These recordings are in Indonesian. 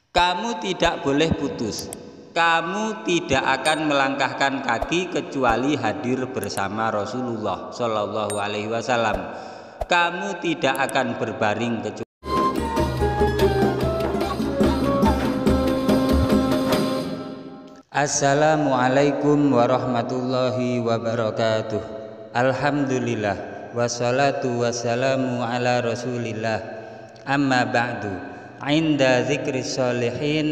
Kamu tidak boleh putus. Kamu tidak akan melangkahkan kaki kecuali hadir bersama Rasulullah Shallallahu Alaihi Wasallam. Kamu tidak akan berbaring kecuali. Assalamualaikum warahmatullahi wabarakatuh. Alhamdulillah wassalatu wassalamu ala Rasulillah. Amma ba'du. Inda zikri sholihin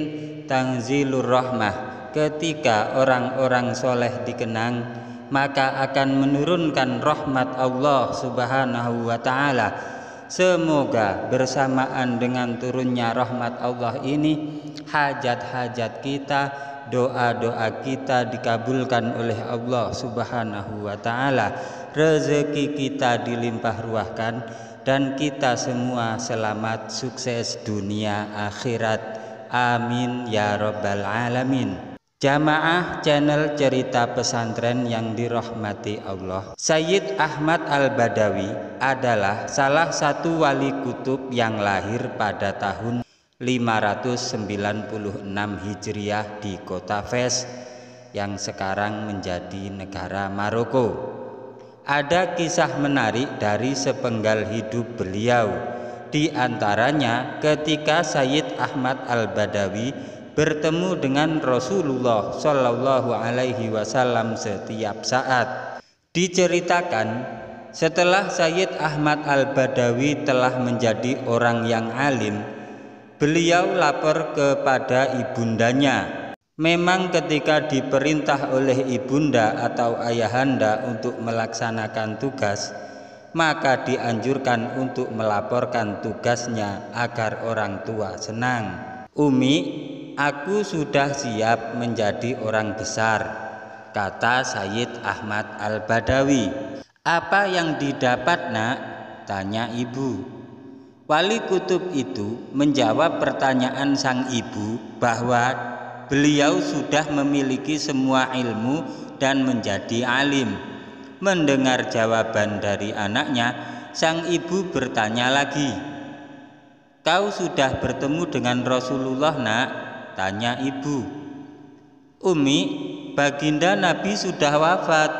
tanzilur rahmah. Ketika orang-orang soleh dikenang, maka akan menurunkan rahmat Allah subhanahu wa ta'ala. Semoga bersamaan dengan turunnya rahmat Allah ini, hajat-hajat kita, doa-doa kita dikabulkan oleh Allah subhanahu wa ta'ala, rezeki kita dilimpah ruahkan, dan kita semua selamat sukses dunia akhirat. Amin ya rabbal alamin. Jamaah channel cerita pesantren yang dirahmati Allah, Sayyid Ahmad Al-Badawi adalah salah satu wali kutub yang lahir pada tahun 596 Hijriah di kota Fes yang sekarang menjadi negara Maroko. Ada kisah menarik dari sepenggal hidup beliau, di antaranya ketika Sayyid Ahmad Al-Badawi bertemu dengan Rasulullah Shallallahu Alaihi Wasallam setiap saat. Diceritakan, setelah Sayyid Ahmad Al-Badawi telah menjadi orang yang alim, beliau lapor kepada ibundanya. Memang ketika diperintah oleh ibunda atau ayahanda untuk melaksanakan tugas, maka dianjurkan untuk melaporkan tugasnya agar orang tua senang. Umi, aku sudah siap menjadi orang besar, kata Sayyid Ahmad Al-Badawi. Apa yang didapat, nak? Tanya ibu. Wali kutub itu menjawab pertanyaan sang ibu bahwa beliau sudah memiliki semua ilmu dan menjadi alim. Mendengar jawaban dari anaknya, sang ibu bertanya lagi, "Kau sudah bertemu dengan Rasulullah, nak?" Tanya ibu. "Umi, baginda Nabi sudah wafat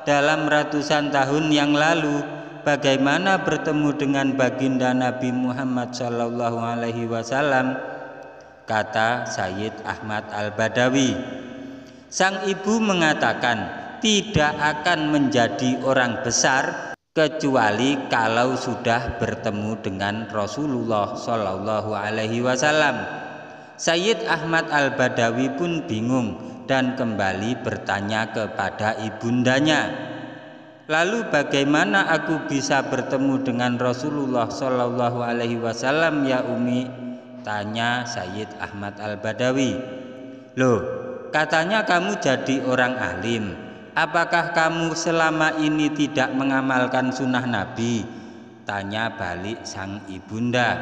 dalam ratusan tahun yang lalu. Bagaimana bertemu dengan baginda Nabi Muhammad Shallallahu Alaihi Wasallam?" kata Sayyid Ahmad Al-Badawi. Sang ibu mengatakan tidak akan menjadi orang besar kecuali kalau sudah bertemu dengan Rasulullah Shallallahu Alaihi Wasallam. Sayyid Ahmad Al-Badawi pun bingung dan kembali bertanya kepada ibundanya, "Lalu bagaimana aku bisa bertemu dengan Rasulullah Shallallahu Alaihi Wasallam ya Umi?" tanya Sayyid Ahmad Al-Badawi. "Loh, katanya kamu jadi orang alim. Apakah kamu selama ini tidak mengamalkan sunnah Nabi?" tanya balik sang ibunda.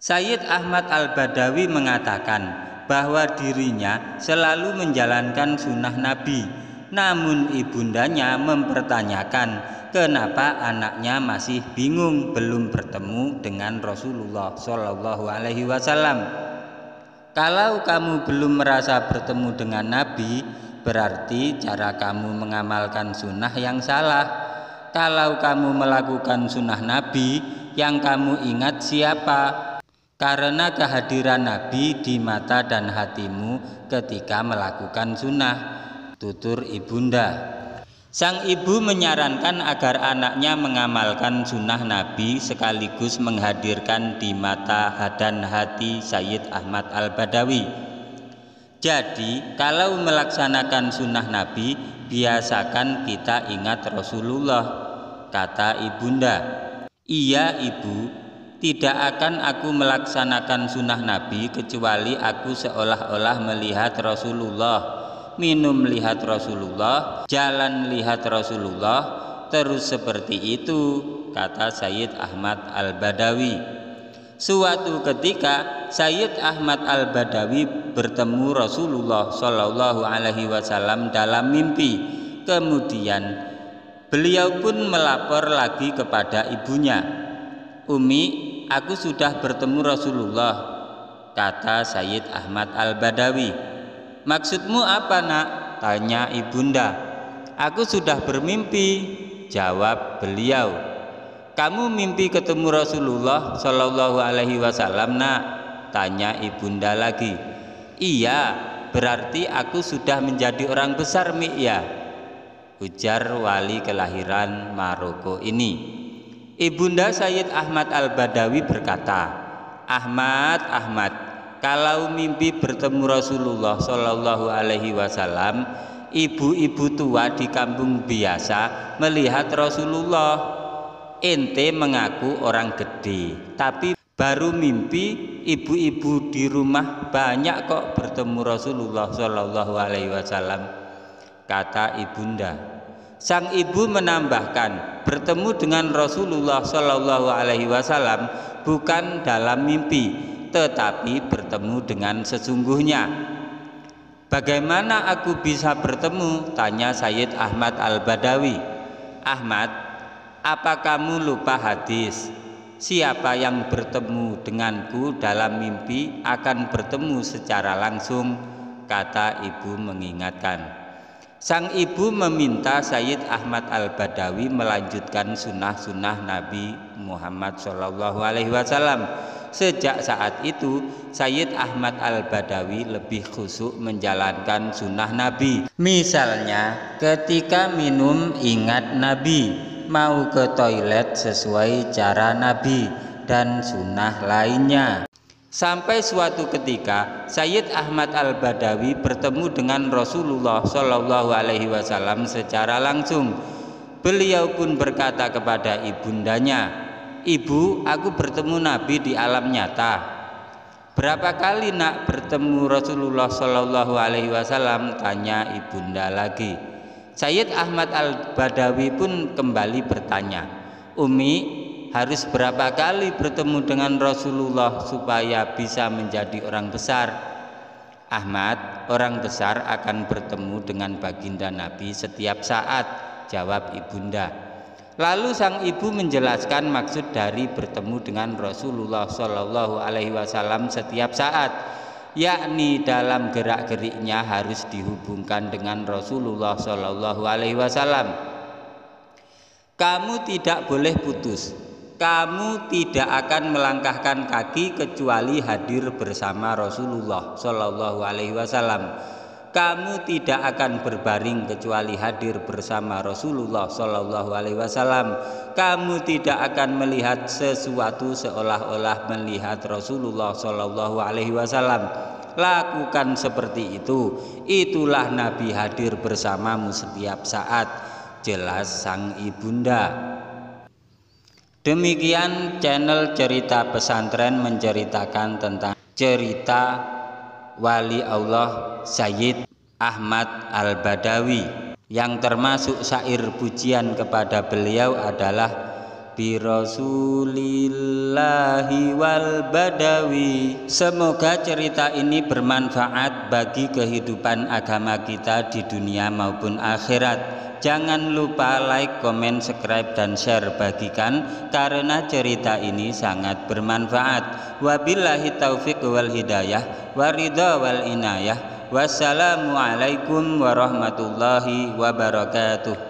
Sayyid Ahmad Al-Badawi mengatakan bahwa dirinya selalu menjalankan sunnah Nabi. Namun ibundanya mempertanyakan kenapa anaknya masih bingung belum bertemu dengan Rasulullah Shallallahu Alaihi Wasallam. "Kalau kamu belum merasa bertemu dengan Nabi, berarti cara kamu mengamalkan sunnah yang salah. Kalau kamu melakukan sunnah Nabi, yang kamu ingat siapa? Karena kehadiran Nabi di mata dan hatimu ketika melakukan sunnah," tutur ibunda. Sang ibu menyarankan agar anaknya mengamalkan sunnah Nabi sekaligus menghadirkan di mata dan hati Sayyid Ahmad Al-Badawi. "Jadi kalau melaksanakan sunnah Nabi, biasakan kita ingat Rasulullah," kata ibunda. "Iya ibu, tidak akan aku melaksanakan sunnah Nabi kecuali aku seolah-olah melihat Rasulullah, minum lihat Rasulullah, jalan lihat Rasulullah, terus seperti itu," kata Sayyid Ahmad Al-Badawi. Suatu ketika Sayyid Ahmad Al-Badawi bertemu Rasulullah Shallallahu Alaihi Wasallam dalam mimpi. Kemudian beliau pun melapor lagi kepada ibunya, "Umi, aku sudah bertemu Rasulullah." kata Sayyid Ahmad Al-Badawi. Maksudmu apa nak? Tanya ibunda. Aku sudah bermimpi, jawab beliau. Kamu mimpi ketemu Rasulullah Shallallahu Alaihi Wasallam nak? Tanya ibunda lagi. Iya, berarti aku sudah menjadi orang besar Mi ya, ujar wali kelahiran Maroko ini. Ibunda Sayyid Ahmad Al-Badawi berkata, Ahmad, kalau mimpi bertemu Rasulullah Shallallahu Alaihi Wasallam, ibu-ibu tua di kampung biasa melihat Rasulullah. Ente mengaku orang gede, tapi baru mimpi ibu-ibu di rumah banyak kok bertemu Rasulullah Shallallahu Alaihi Wasallam, kata ibunda. Sang ibu menambahkan, bertemu dengan Rasulullah Shallallahu Alaihi Wasallam bukan dalam mimpi, tetapi bertemu dengan sesungguhnya. Bagaimana aku bisa bertemu? Tanya Sayyid Ahmad Al-Badawi. Ahmad, apa kamu lupa hadis? Siapa yang bertemu denganku dalam mimpi akan bertemu secara langsung, kata ibu mengingatkan. Sang ibu meminta Sayyid Ahmad Al-Badawi melanjutkan sunnah-sunnah Nabi Muhammad SAW. Sejak saat itu, Sayyid Ahmad Al-Badawi lebih khusyuk menjalankan sunnah Nabi. Misalnya, ketika minum ingat Nabi, mau ke toilet sesuai cara Nabi, dan sunnah lainnya. Sampai suatu ketika Sayyid Ahmad Al-Badawi bertemu dengan Rasulullah Shallallahu Alaihi Wasallam secara langsung. Beliau pun berkata kepada ibundanya, Ibu, aku bertemu Nabi di alam nyata. Berapa kali nak bertemu Rasulullah Shallallahu Alaihi Wasallam? Tanya ibunda lagi. Sayyid Ahmad Al-Badawi pun kembali bertanya, Umi, harus berapa kali bertemu dengan Rasulullah supaya bisa menjadi orang besar? Ahmad, orang besar akan bertemu dengan baginda Nabi setiap saat, jawab ibunda. Lalu sang ibu menjelaskan maksud dari bertemu dengan Rasulullah Shallallahu Alaihi Wasallam setiap saat, yakni dalam gerak-geriknya harus dihubungkan dengan Rasulullah Shallallahu Alaihi Wasallam. Kamu tidak boleh putus. Kamu tidak akan melangkahkan kaki kecuali hadir bersama Rasulullah Shallallahu Alaihi Wasallam. Kamu tidak akan berbaring kecuali hadir bersama Rasulullah Shallallahu Alaihi Wasallam. Kamu tidak akan melihat sesuatu seolah-olah melihat Rasulullah Shallallahu Alaihi Wasallam. Lakukan seperti itu. Itulah Nabi hadir bersamamu setiap saat, jelas sang ibunda. Demikian channel Cerita Pesantren menceritakan tentang cerita wali Allah Sayyid Ahmad Al-Badawi, yang termasuk syair pujian kepada beliau adalah Bi Rasulillahi wal Badawi. Semoga cerita ini bermanfaat bagi kehidupan agama kita di dunia maupun akhirat. Jangan lupa like, komen, subscribe, dan share, bagikan karena cerita ini sangat bermanfaat. Wabillahi taufiq wal hidayah, waridha wal inayah. Wassalamualaikum warahmatullahi wabarakatuh.